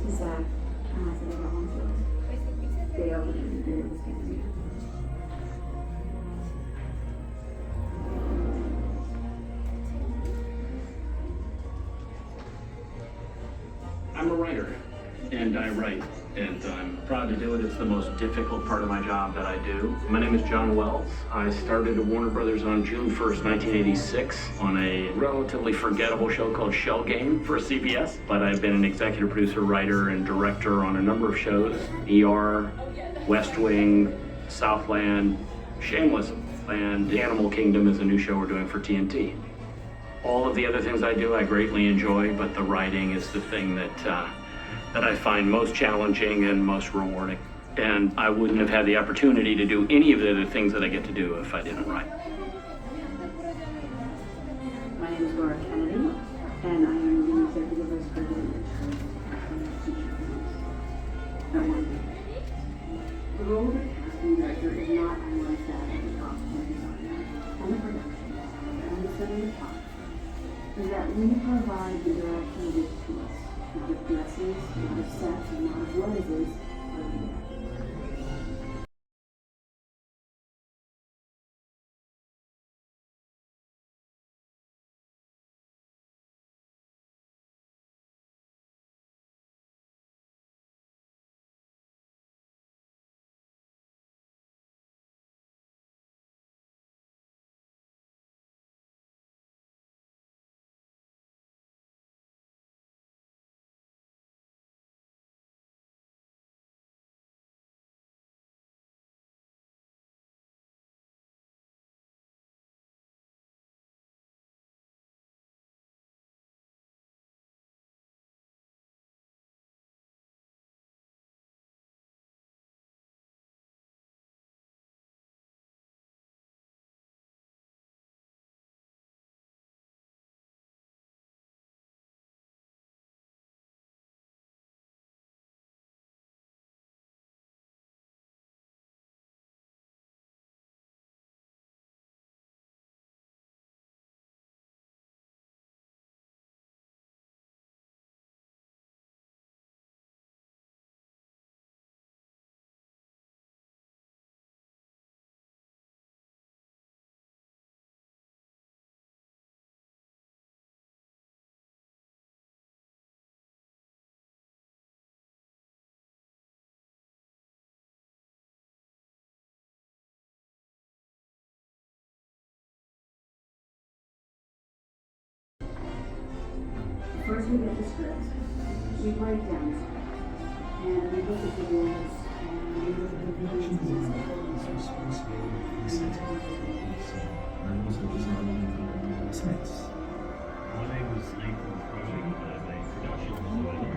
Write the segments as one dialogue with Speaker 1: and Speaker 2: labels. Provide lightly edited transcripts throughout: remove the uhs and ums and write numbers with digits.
Speaker 1: Zach, said I got one too. Dale and it was getting me.
Speaker 2: I'm a writer, and I write, and I'm proud to do it. It's the most difficult part of my job that I do. My name is John Wells. I started at Warner Brothers on June 1st, 1986 on a relatively forgettable show called Shell Game for CBS, but I've been an executive producer, writer, and director on a number of shows: ER, West Wing, Southland, Shameless, and Animal Kingdom is a new show we're doing for TNT. All of the other things I do, I greatly enjoy, but the writing is the thing that I find most challenging and most rewarding. And I wouldn't have had the opportunity to do any of the other things that I get to do if I didn't write.
Speaker 1: My name is Laura Kennedy, and I am the executive vice president at Warner. The role of a casting director is not unlike that of a costume designer and the production and the setting the top. Is that we provide the direction of each piece, not of dresses, not of sets, and not of lenses, but of the actors. First we get the script, we write down the script, and we look at the rules, and we look at the visions and
Speaker 3: and also designing sets.
Speaker 4: My name is Nathan Crowley. I'm a production designer.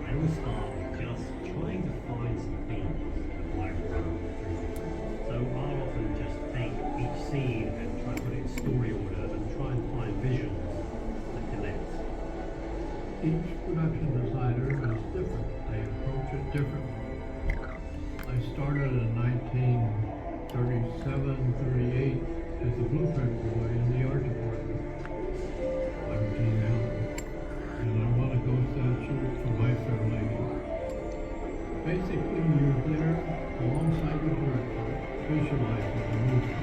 Speaker 4: I always start with just trying to find some themes that might run through. So I'll often just take each scene and try to put it in story order and try and find visions that connect.
Speaker 5: Each production designer is different. They approach it differently. I started in 1937, 38 as a blueprint boy in the art department. I'm Gene Allen, and I want to go statue for My Fair Lady. Basically, you're there alongside the director, visualizing the movie.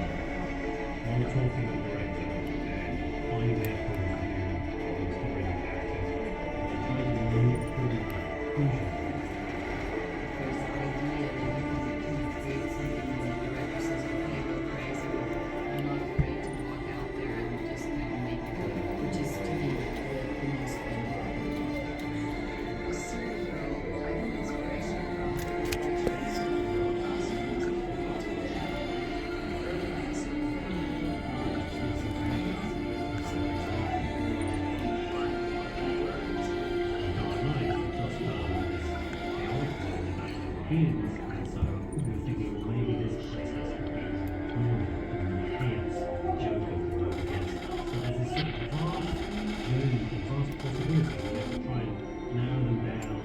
Speaker 4: While talking to the director and finding their point of view of the story and characters, trying to move through conclusion.
Speaker 6: There's the idea that you can create something and the director says, okay, go crazy. I'm not afraid to walk out there and just kind of make it work, which is to me the most fun part. A superhero, I think inspiration from
Speaker 4: Beings, and so we're thinking, well, maybe this place has to be more than chaos, Joker can work against. So there's this sort of vast journey, vast possibility, and we have to try and narrow them down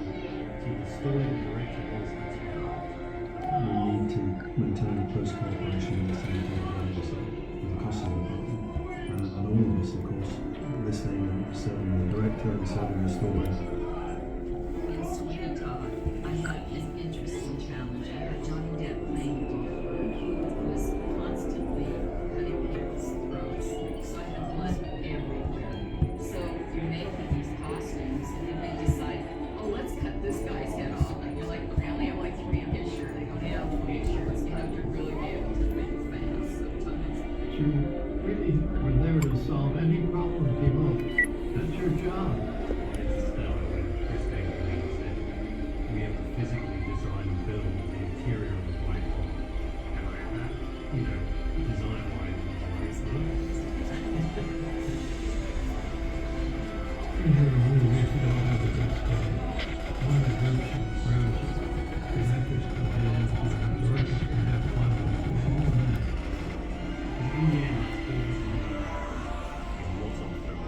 Speaker 4: to the story the director wants them to tell.
Speaker 3: You need to maintain a close collaboration with the same with the costume department. And all of this, of course, listening and serving the director and serving the story.
Speaker 6: in Sweden. you're making these costumes, and then they decide, oh, let's cut this guy's head off, and you're like, we only have like 3 of his shirt. They don't have 20 shirts. You have to really be able to think fast sometimes.
Speaker 5: You really were there to solve any problem that came up. That's your job.
Speaker 4: It's stellar when Chris came to me and said, we have to physically design and build the interior of a black hole. And I that, design-wise, was like,
Speaker 5: You hear a movie if you don't have a good story. One that grips you, grabs you. The actors can get into it, the directors can have fun with it, all of that.
Speaker 4: in the end, it's all in what's on film.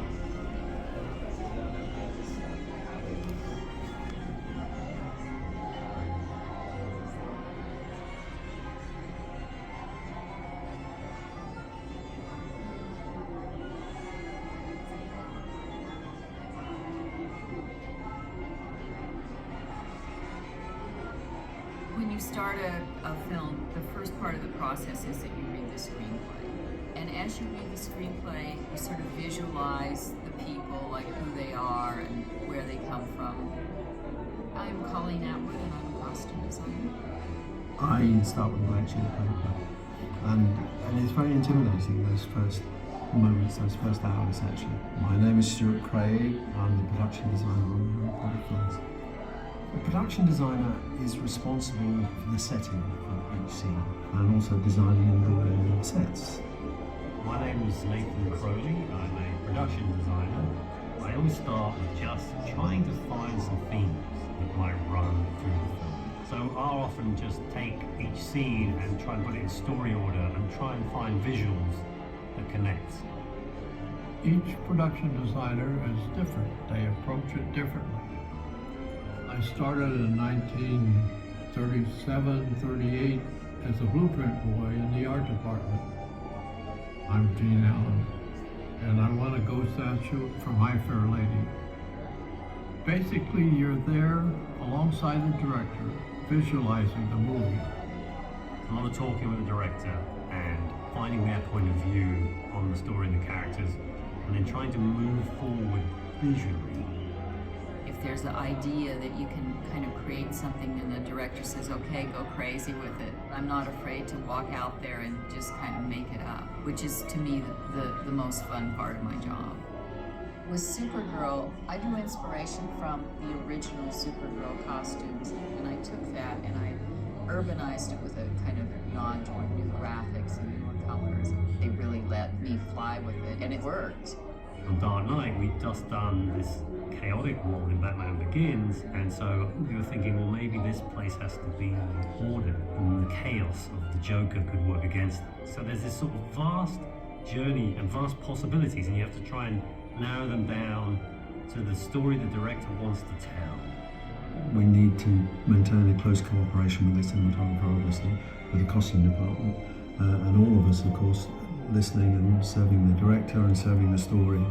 Speaker 6: When you start a film, the first part of the process is that you read the screenplay. And as you read the screenplay, you sort of visualize the people, like who they are and where they come from. I'm Colleen Atwood, and I'm a costume designer.
Speaker 3: I start with a blank sheet of paper, and it's very intimidating, those first moments, those first hours actually. My name is Stuart Craig, I'm the production designer on Harry Potter films. The production designer is responsible for the setting of each scene and also designing and building the sets.
Speaker 4: My name is Nathan Crowley. I'm a production designer. I always start with just trying to find some themes that might run through the film. So I'll often just take each scene and try and put it in story order and try and find visuals that connect.
Speaker 5: Each production designer is different. They approach it differently. I started in 1937, 38 as a blueprint boy in the art department. I'm Gene Allen, and I won a Ghost statue for My Fair Lady. Basically, you're there alongside the director, visualizing the movie.
Speaker 4: A lot of talking with the director and finding their point of view on the story and the characters, and then trying to move forward visually.
Speaker 6: If there's an idea that you can kind of create something and the director says, okay, go crazy with it, I'm not afraid to walk out there and just kind of make it up, which is to me the most fun part of my job. With Supergirl, I drew inspiration from the original Supergirl costumes, and I took that and I urbanized it with a kind of nod toward new graphics and newer colors. They really let me fly with it, and it worked.
Speaker 4: On Dark Knight, we'd just done this chaotic world in Batman Begins, and so we were thinking, well, maybe this place has to be ordered, and the chaos of the Joker could work against it. So there's this sort of vast journey and vast possibilities, and you have to try and narrow them down to the story the director wants to tell.
Speaker 3: We need to maintain a close cooperation with the cinematographer, obviously, with the costume department, and all of us, of course, listening and serving the director and serving the story.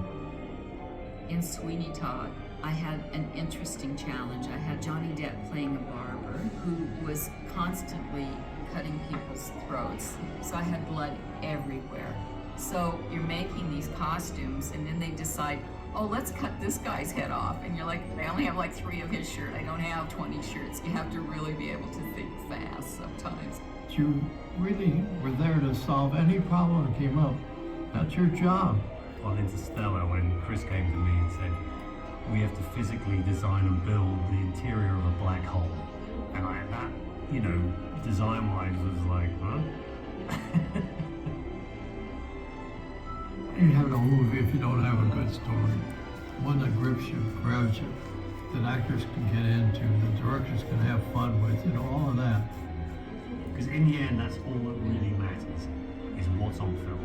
Speaker 6: In Sweeney Todd, I had an interesting challenge. I had Johnny Depp playing a barber who was constantly cutting people's throats. So I had blood everywhere. So you're making these costumes and then they decide, oh, let's cut this guy's head off. And you're like, I only have like 3 of his shirt. I don't have 20 shirts. You have to really be able to think fast sometimes.
Speaker 5: You really were there to solve any problem that came up. That's your job.
Speaker 4: On Interstellar, when Chris came to me and said, we have to physically design and build the interior of a black hole. And that, design-wise was like, huh?
Speaker 5: You have no movie if you don't have a good story. One that grips you, grabs you, that actors can get into, the directors can have fun with, all of that.
Speaker 4: Because in the end, that's all that really matters, is what's on film.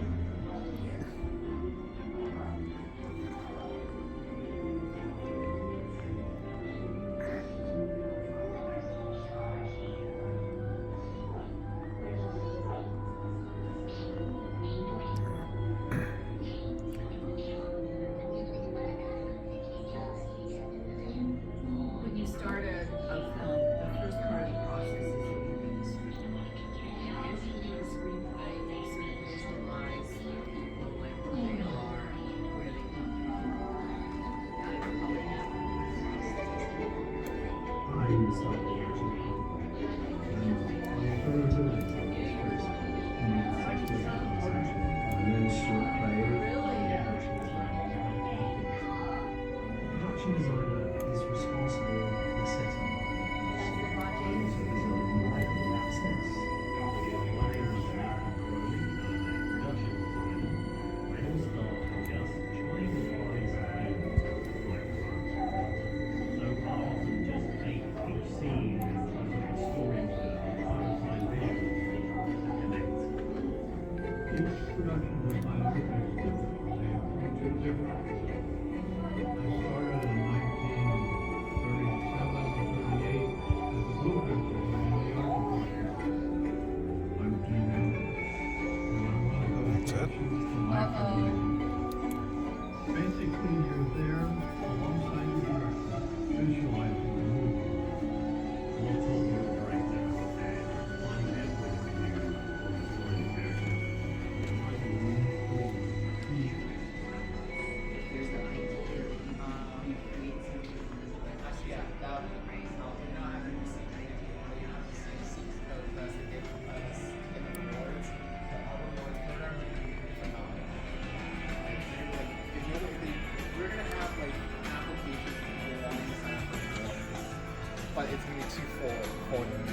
Speaker 6: When you start a film, the first part of the process is that you read the screenplay. And as you read the screenplay, you sort of visualize
Speaker 4: didn't start the action conflict. What were you doing for this first sexual conversation?
Speaker 3: My name is Stuart Craig.
Speaker 4: Production designer is responsible for the setting. So there's a light in that sense. My name is Nathan Crowley. I'm a production designer. I don't start from just trying to find something like fun. So I often just take each scene and try to put a story into it and try to find visuals that connect.
Speaker 5: Each production designer is different. They approach it differently. I started in 1937 or 38 as a blueprint designer in the art department. I'm Gene Allen, and I'm one of those productions for life and living. Basically, you're there alongside the director, visualizing the movie.
Speaker 4: We'll talk to the director and find out what we can do on the story character. And try to move forward.
Speaker 6: There's the idea that you create something that would be great. No, I haven't received anything. You have to say six code for us to give awards. The award program is phenomenal.
Speaker 7: We're gonna have like applications and people wanting to sign up for awards, but it's gonna be too full for them.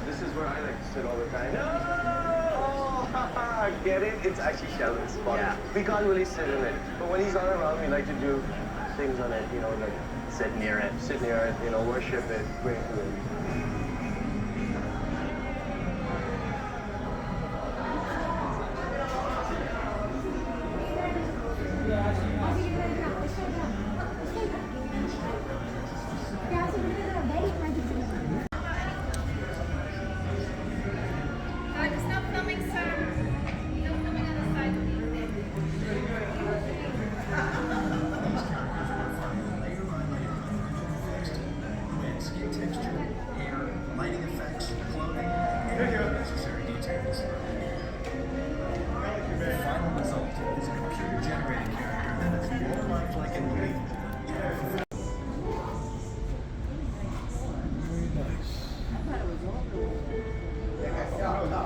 Speaker 8: This is where I like to sit all the time. No! Get it? It's actually Sheldon's spot. Yeah. We can't really sit in it. But when he's not around, we like to do things on it, you know, like sit near it, you know, worship it, pray to it.
Speaker 9: Stop filming, sir. No filming on the side.
Speaker 10: Skin texture, hair, lighting effects, clothing, and other necessary details. The final result is a computer-generated character that is more lifelike and believable.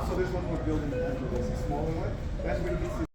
Speaker 5: So there's one more building after this, a smaller one. That's where you can see.